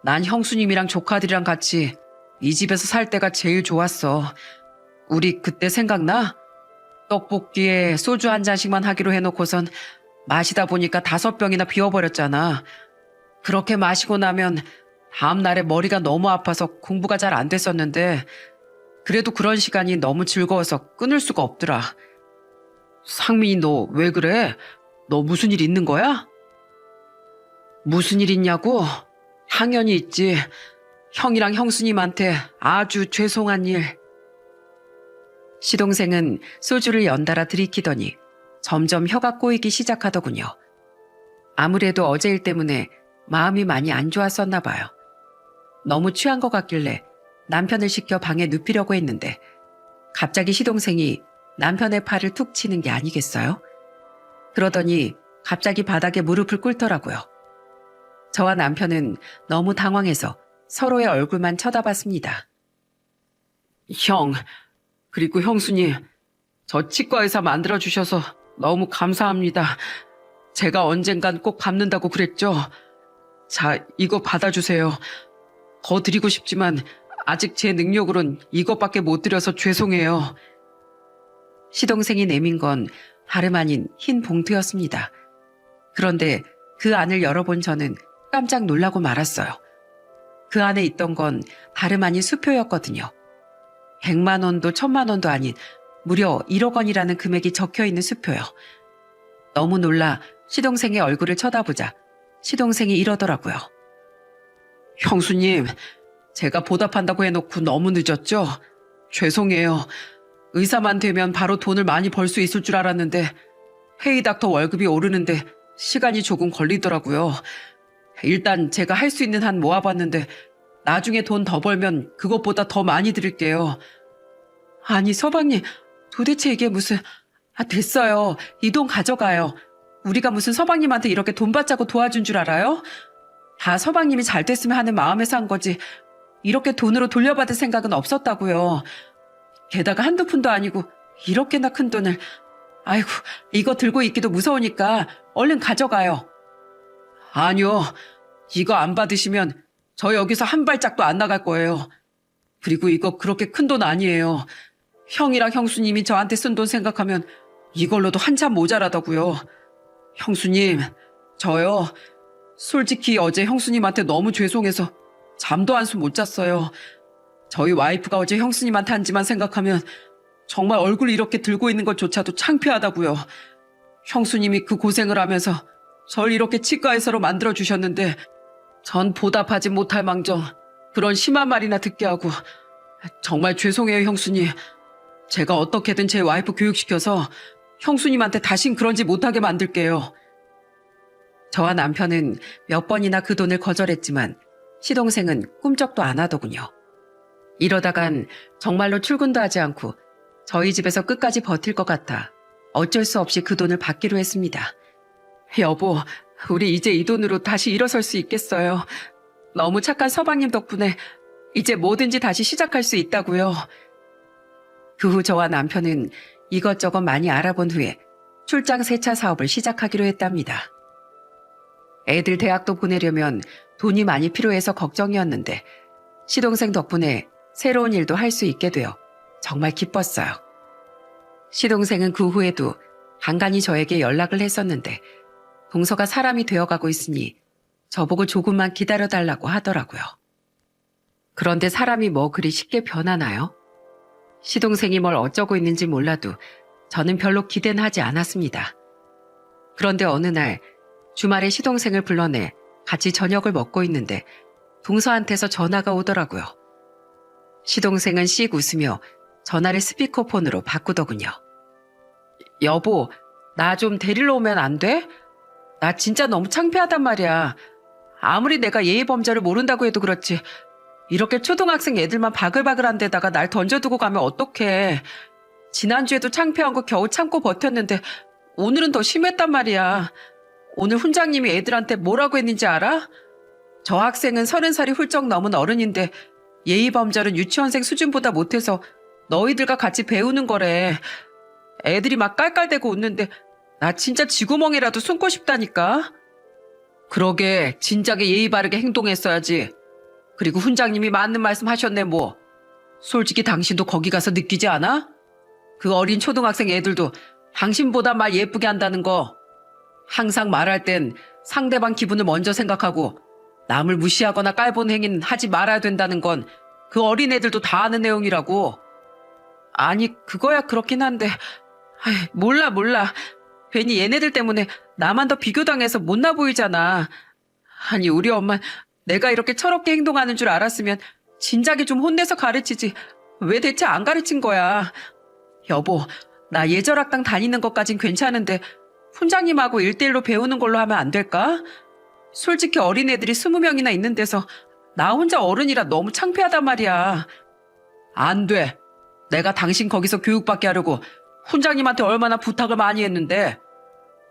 난 형수님이랑 조카들이랑 같이 이 집에서 살 때가 제일 좋았어. 우리 그때 생각나? 떡볶이에 소주 한 잔씩만 하기로 해놓고선 마시다 보니까 5병이나 비워버렸잖아. 그렇게 마시고 나면 다음 날에 머리가 너무 아파서 공부가 잘 안 됐었는데 그래도 그런 시간이 너무 즐거워서 끊을 수가 없더라. 상민이 너 왜 그래? 너 무슨 일 있는 거야? 무슨 일 있냐고? 당연히 있지. 형이랑 형수님한테 아주 죄송한 일. 시동생은 소주를 연달아 들이키더니 점점 혀가 꼬이기 시작하더군요. 아무래도 어제 일 때문에 마음이 많이 안 좋았었나 봐요. 너무 취한 것 같길래 남편을 시켜 방에 눕히려고 했는데 갑자기 시동생이 남편의 팔을 툭 치는 게 아니겠어요? 그러더니 갑자기 바닥에 무릎을 꿇더라고요. 저와 남편은 너무 당황해서 서로의 얼굴만 쳐다봤습니다. 형, 그리고 형수님, 저 치과 의사 만들어주셔서 너무 감사합니다. 제가 언젠간 꼭 갚는다고 그랬죠? 자, 이거 받아주세요. 더 드리고 싶지만 아직 제 능력으론 이것밖에 못 드려서 죄송해요. 시동생이 내민 건 다름 아닌 흰 봉투였습니다. 그런데 그 안을 열어본 저는 깜짝 놀라고 말았어요. 그 안에 있던 건 다름 아닌 수표였거든요. 100만 원도 1000만 원도 아닌 무려 1억 원이라는 금액이 적혀있는 수표요. 너무 놀라 시동생의 얼굴을 쳐다보자 시동생이 이러더라고요. 형수님, 제가 보답한다고 해놓고 너무 늦었죠? 죄송해요. 의사만 되면 바로 돈을 많이 벌 수 있을 줄 알았는데 회의 닥터 월급이 오르는데 시간이 조금 걸리더라고요. 일단 제가 할 수 있는 한 모아봤는데 나중에 돈 더 벌면 그것보다 더 많이 드릴게요. 아니, 서방님, 도대체 이게 무슨... 됐어요. 이 돈 가져가요. 우리가 무슨 서방님한테 이렇게 돈 받자고 도와준 줄 알아요? 다 서방님이 잘 됐으면 하는 마음에서 한 거지. 이렇게 돈으로 돌려받을 생각은 없었다고요. 게다가 한두 푼도 아니고 이렇게나 큰 돈을... 아이고, 이거 들고 있기도 무서우니까 얼른 가져가요. 아니요. 이거 안 받으시면 저 여기서 한 발짝도 안 나갈 거예요. 그리고 이거 그렇게 큰 돈 아니에요. 형이랑 형수님이 저한테 쓴 돈 생각하면 이걸로도 한참 모자라다고요. 형수님, 저요. 솔직히 어제 형수님한테 너무 죄송해서 잠도 한숨 못 잤어요. 저희 와이프가 어제 형수님한테 한 지만 생각하면 정말 얼굴 이렇게 들고 있는 것조차도 창피하다고요. 형수님이 그 고생을 하면서 절 이렇게 치과의사로 만들어주셨는데 전 보답하지 못할 망정 그런 심한 말이나 듣게 하고 정말 죄송해요, 형수님. 제가 어떻게든 제 와이프 교육시켜서 형수님한테 다신 그런 짓 못하게 만들게요. 저와 남편은 몇 번이나 그 돈을 거절했지만 시동생은 꿈쩍도 안 하더군요. 이러다간 정말로 출근도 하지 않고 저희 집에서 끝까지 버틸 것 같아 어쩔 수 없이 그 돈을 받기로 했습니다. 여보, 우리 이제 이 돈으로 다시 일어설 수 있겠어요. 너무 착한 서방님 덕분에 이제 뭐든지 다시 시작할 수 있다고요. 그 후 저와 남편은 이것저것 많이 알아본 후에 출장 세차 사업을 시작하기로 했답니다. 애들 대학도 보내려면 돈이 많이 필요해서 걱정이었는데 시동생 덕분에 새로운 일도 할 수 있게 되어 정말 기뻤어요. 시동생은 그 후에도 간간히 저에게 연락을 했었는데 동서가 사람이 되어가고 있으니 저보고 조금만 기다려달라고 하더라고요. 그런데 사람이 뭐 그리 쉽게 변하나요? 시동생이 뭘 어쩌고 있는지 몰라도 저는 별로 기대는 하지 않았습니다. 그런데 어느 날 주말에 시동생을 불러내 같이 저녁을 먹고 있는데 동서한테서 전화가 오더라고요. 시동생은 씩 웃으며 전화를 스피커폰으로 바꾸더군요. 여보, 나 좀 데리러 오면 안 돼? 나 진짜 너무 창피하단 말이야. 아무리 내가 예의 범절을 모른다고 해도 그렇지. 이렇게 초등학생 애들만 바글바글한 데다가 날 던져두고 가면 어떡해. 지난주에도 창피한 거 겨우 참고 버텼는데 오늘은 더 심했단 말이야. 오늘 훈장님이 애들한테 뭐라고 했는지 알아? 저 학생은 30살이 훌쩍 넘은 어른인데 예의 범절은 유치원생 수준보다 못해서 너희들과 같이 배우는 거래. 애들이 막 깔깔대고 웃는데 나 진짜 쥐구멍이라도 숨고 싶다니까. 그러게 진작에 예의 바르게 행동했어야지. 그리고 훈장님이 맞는 말씀 하셨네 뭐. 솔직히 당신도 거기 가서 느끼지 않아? 그 어린 초등학생 애들도 당신보다 말 예쁘게 한다는 거. 항상 말할 땐 상대방 기분을 먼저 생각하고 남을 무시하거나 깔보는 행위는 하지 말아야 된다는 건 그 어린 애들도 다 아는 내용이라고. 아니 그거야 그렇긴 한데 몰라. 괜히 얘네들 때문에 나만 더 비교당해서 못나 보이잖아. 아니 우리 엄마 내가 이렇게 철없게 행동하는 줄 알았으면 진작에 좀 혼내서 가르치지. 왜 대체 안 가르친 거야. 여보, 나 예절학당 다니는 것까진 괜찮은데 훈장님하고 1대1로 배우는 걸로 하면 안 될까? 솔직히 어린애들이 20명이나 있는 데서 나 혼자 어른이라 너무 창피하단 말이야. 안 돼. 내가 당신 거기서 교육받게 하려고 훈장님한테 얼마나 부탁을 많이 했는데.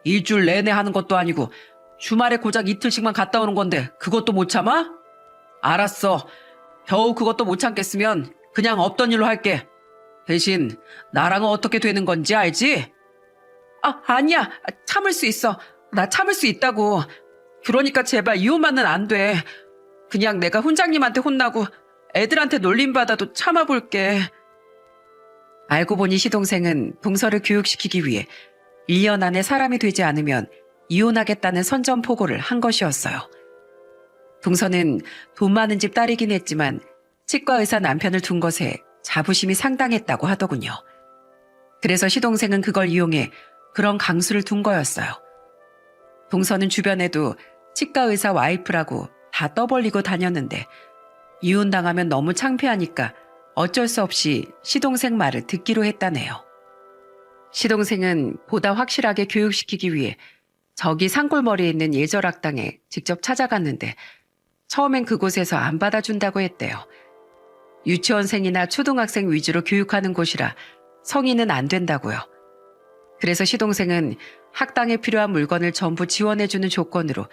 일주일 내내 하는 것도 아니고 주말에 고작 이틀씩만 갔다 오는 건데 그것도 못 참아? 알았어. 겨우 그것도 못 참겠으면 그냥 없던 일로 할게. 대신 나랑은 어떻게 되는 건지 알지? 아니야. 참을 수 있어. 나 참을 수 있다고. 그러니까 제발 이혼만은 안 돼. 그냥 내가 훈장님한테 혼나고 애들한테 놀림받아도 참아볼게. 알고 보니 시동생은 동서를 교육시키기 위해 1년 안에 사람이 되지 않으면 이혼하겠다는 선전포고를 한 것이었어요. 동서는 돈 많은 집 딸이긴 했지만 치과의사 남편을 둔 것에 자부심이 상당했다고 하더군요. 그래서 시동생은 그걸 이용해 그런 강수를 둔 거였어요. 동서는 주변에도 치과의사 와이프라고 다 떠벌리고 다녔는데 이혼당하면 너무 창피하니까 어쩔 수 없이 시동생 말을 듣기로 했다네요. 시동생은 보다 확실하게 교육시키기 위해 저기 산골머리에 있는 예절학당에 직접 찾아갔는데 처음엔 그곳에서 안 받아준다고 했대요. 유치원생이나 초등학생 위주로 교육하는 곳이라 성인은 안 된다고요. 그래서 시동생은 학당에 필요한 물건을 전부 지원해주는 조건으로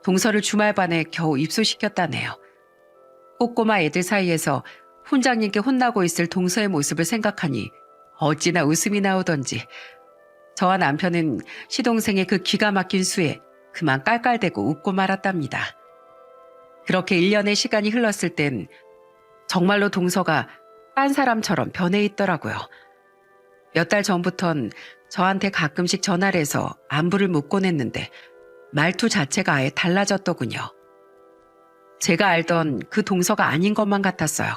동서를 주말반에 겨우 입소시켰다네요. 꼬꼬마 애들 사이에서 훈장님께 혼나고 있을 동서의 모습을 생각하니 어찌나 웃음이 나오던지 저와 남편은 시동생의 그 기가 막힌 수에 그만 깔깔대고 웃고 말았답니다. 그렇게 1년의 시간이 흘렀을 땐 정말로 동서가 딴 사람처럼 변해 있더라고요. 몇 달 전부턴 저한테 가끔씩 전화를 해서 안부를 묻곤 했는데 말투 자체가 아예 달라졌더군요. 제가 알던 그 동서가 아닌 것만 같았어요.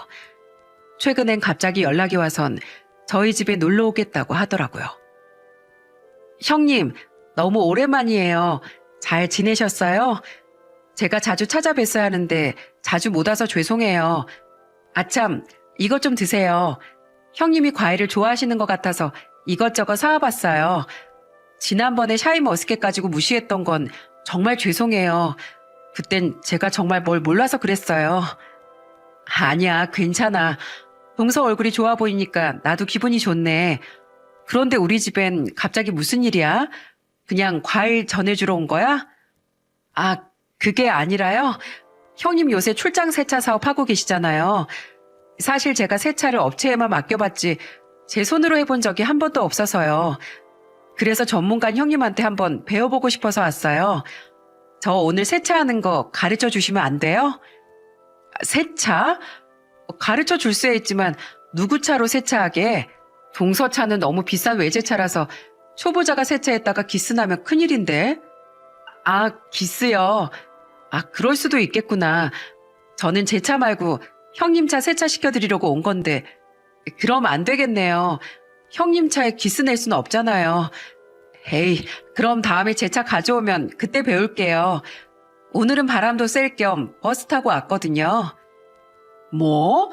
최근엔 갑자기 연락이 와선 저희 집에 놀러 오겠다고 하더라고요. 형님, 너무 오랜만이에요. 잘 지내셨어요? 제가 자주 찾아뵀어야 하는데 자주 못 와서 죄송해요. 아참, 이것 좀 드세요. 형님이 과일을 좋아하시는 것 같아서 이것저것 사와봤어요. 지난번에 샤인머스켓 가지고 무시했던 건 정말 죄송해요. 그땐 제가 정말 뭘 몰라서 그랬어요. 아니야, 괜찮아. 동서 얼굴이 좋아 보이니까 나도 기분이 좋네. 그런데 우리 집엔 갑자기 무슨 일이야? 그냥 과일 전해주러 온 거야? 아, 그게 아니라요. 형님 요새 출장 세차 사업 하고 계시잖아요. 사실 제가 세차를 업체에만 맡겨봤지 제 손으로 해본 적이 한 번도 없어서요. 그래서 전문가인 형님한테 한번 배워보고 싶어서 왔어요. 저 오늘 세차하는 거 가르쳐 주시면 안 돼요? 세차? 가르쳐 줄 수야 있지만 누구 차로 세차하게? 동서 차는 너무 비싼 외제차라서 초보자가 세차했다가 기스 나면 큰일인데. 아, 기스요? 아, 그럴 수도 있겠구나. 저는 제 차 말고 형님 차 세차시켜드리려고 온 건데 그럼 안 되겠네요. 형님 차에 기스 낼 수는 없잖아요. 에이, 그럼 다음에 제 차 가져오면 그때 배울게요. 오늘은 바람도 쐴 겸 버스 타고 왔거든요. 뭐?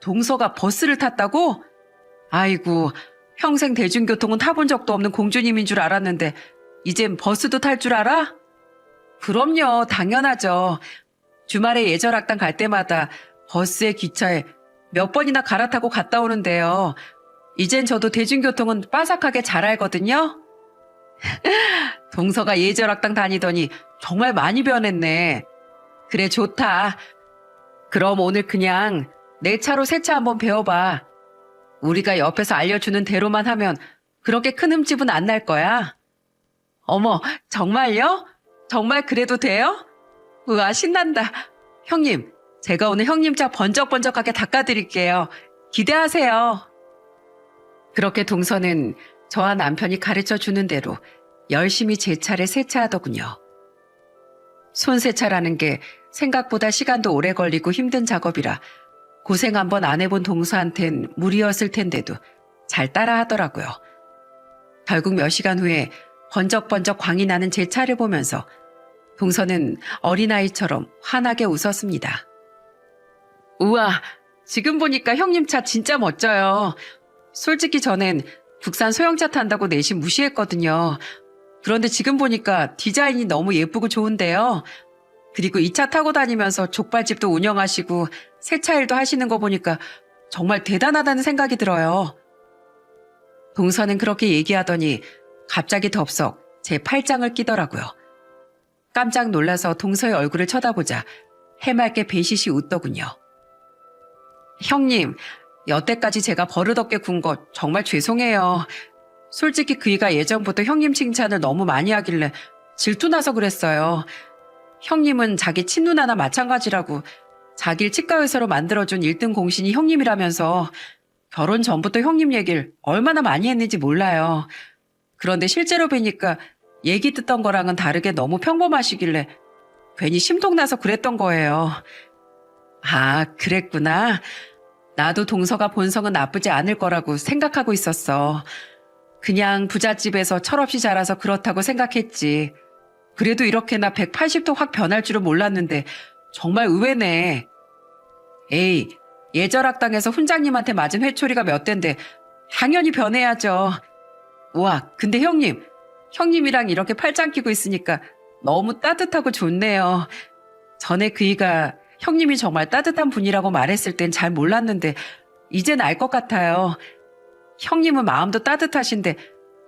동서가 버스를 탔다고? 아이고, 평생 대중교통은 타본 적도 없는 공주님인 줄 알았는데 이젠 버스도 탈 줄 알아? 그럼요, 당연하죠. 주말에 예절학당 갈 때마다 버스에 기차에 몇 번이나 갈아타고 갔다 오는데요. 이젠 저도 대중교통은 빠삭하게 잘 알거든요. 동서가 예절학당 다니더니 정말 많이 변했네. 그래, 좋다. 그럼 오늘 그냥 내 차로 세차 한번 배워봐. 우리가 옆에서 알려주는 대로만 하면 그렇게 큰 흠집은 안 날 거야. 어머, 정말요? 정말 그래도 돼요? 우와, 신난다. 형님, 제가 오늘 형님 차 번쩍번쩍하게 닦아드릴게요. 기대하세요. 그렇게 동서는 저와 남편이 가르쳐 주는 대로 열심히 제 차를 세차하더군요. 손세차라는 게 생각보다 시간도 오래 걸리고 힘든 작업이라 고생 한번 안 해본 동서한텐 무리였을 텐데도 잘 따라 하더라고요. 결국 몇 시간 후에 번쩍번쩍 광이 나는 제 차를 보면서 동서는 어린아이처럼 환하게 웃었습니다. 우와, 지금 보니까 형님 차 진짜 멋져요. 솔직히 전엔 국산 소형차 탄다고 내심 무시했거든요. 그런데 지금 보니까 디자인이 너무 예쁘고 좋은데요. 그리고 이 차 타고 다니면서 족발집도 운영하시고 세차 일도 하시는 거 보니까 정말 대단하다는 생각이 들어요. 동서는 그렇게 얘기하더니 갑자기 덥석 제 팔짱을 끼더라고요. 깜짝 놀라서 동서의 얼굴을 쳐다보자 해맑게 배시시 웃더군요. 형님, 여태까지 제가 버릇없게 군 거 정말 죄송해요. 솔직히 그이가 예전부터 형님 칭찬을 너무 많이 하길래 질투나서 그랬어요. 형님은 자기 친누나나 마찬가지라고 자기를 치과의사로 만들어준 1등 공신이 형님이라면서 결혼 전부터 형님 얘기를 얼마나 많이 했는지 몰라요. 그런데 실제로 뵈니까 얘기 듣던 거랑은 다르게 너무 평범하시길래 괜히 심통나서 그랬던 거예요. 아, 그랬구나. 나도 동서가 본성은 나쁘지 않을 거라고 생각하고 있었어. 그냥 부잣집에서 철없이 자라서 그렇다고 생각했지. 그래도 이렇게나 180도 확 변할 줄은 몰랐는데 정말 의외네. 에이, 예절학당에서 훈장님한테 맞은 회초리가 몇 대인데 당연히 변해야죠. 와, 근데 형님이랑 이렇게 팔짱 끼고 있으니까 너무 따뜻하고 좋네요. 전에 그이가 형님이 정말 따뜻한 분이라고 말했을 땐 잘 몰랐는데 이젠 알 것 같아요. 형님은 마음도 따뜻하신데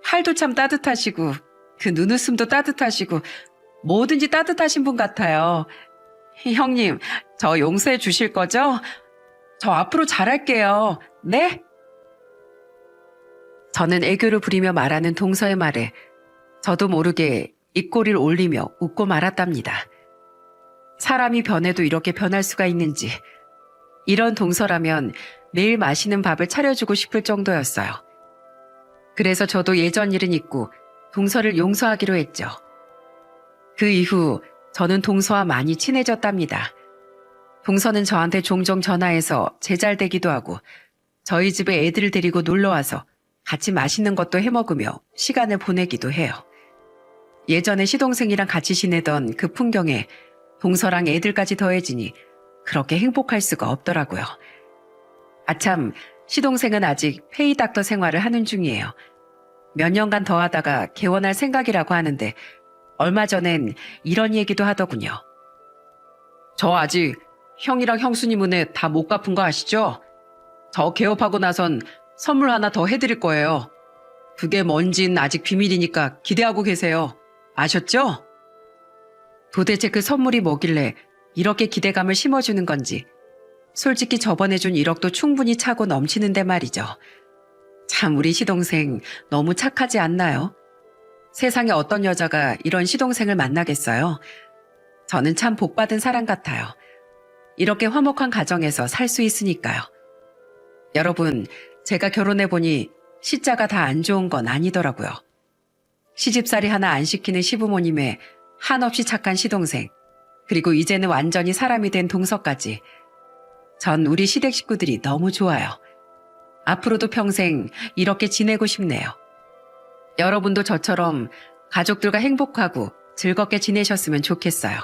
팔도 참 따뜻하시고 그 눈웃음도 따뜻하시고 뭐든지 따뜻하신 분 같아요. 형님, 저 용서해 주실 거죠? 저 앞으로 잘할게요. 네? 저는 애교를 부리며 말하는 동서의 말에 저도 모르게 입꼬리를 올리며 웃고 말았답니다. 사람이 변해도 이렇게 변할 수가 있는지, 이런 동서라면 매일 맛있는 밥을 차려주고 싶을 정도였어요. 그래서 저도 예전 일은 잊고 동서를 용서하기로 했죠. 그 이후 저는 동서와 많이 친해졌답니다. 동서는 저한테 종종 전화해서 제잘되기도 하고 저희 집에 애들을 데리고 놀러와서 같이 맛있는 것도 해먹으며 시간을 보내기도 해요. 예전에 시동생이랑 같이 지내던 그 풍경에 동서랑 애들까지 더해지니 그렇게 행복할 수가 없더라고요. 아참, 시동생은 아직 페이닥터 생활을 하는 중이에요. 몇 년간 더 하다가 개원할 생각이라고 하는데 얼마 전엔 이런 얘기도 하더군요. 저 아직 형이랑 형수님 은혜 다 못 갚은 거 아시죠? 저 개업하고 나선 선물 하나 더 해드릴 거예요. 그게 뭔진 아직 비밀이니까 기대하고 계세요. 아셨죠? 도대체 그 선물이 뭐길래 이렇게 기대감을 심어주는 건지 솔직히 저번에 준 1억도 충분히 차고 넘치는데 말이죠. 참 우리 시동생 너무 착하지 않나요? 세상에 어떤 여자가 이런 시동생을 만나겠어요? 저는 참 복받은 사람 같아요. 이렇게 화목한 가정에서 살 수 있으니까요. 여러분, 제가 결혼해보니 시자가 다 안 좋은 건 아니더라고요. 시집살이 하나 안 시키는 시부모님의 한없이 착한 시동생, 그리고 이제는 완전히 사람이 된 동서까지. 전 우리 시댁 식구들이 너무 좋아요. 앞으로도 평생 이렇게 지내고 싶네요. 여러분도 저처럼 가족들과 행복하고 즐겁게 지내셨으면 좋겠어요.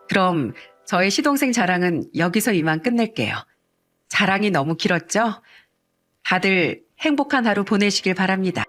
그럼 저의 시동생 자랑은 여기서 이만 끝낼게요. 자랑이 너무 길었죠? 다들 행복한 하루 보내시길 바랍니다.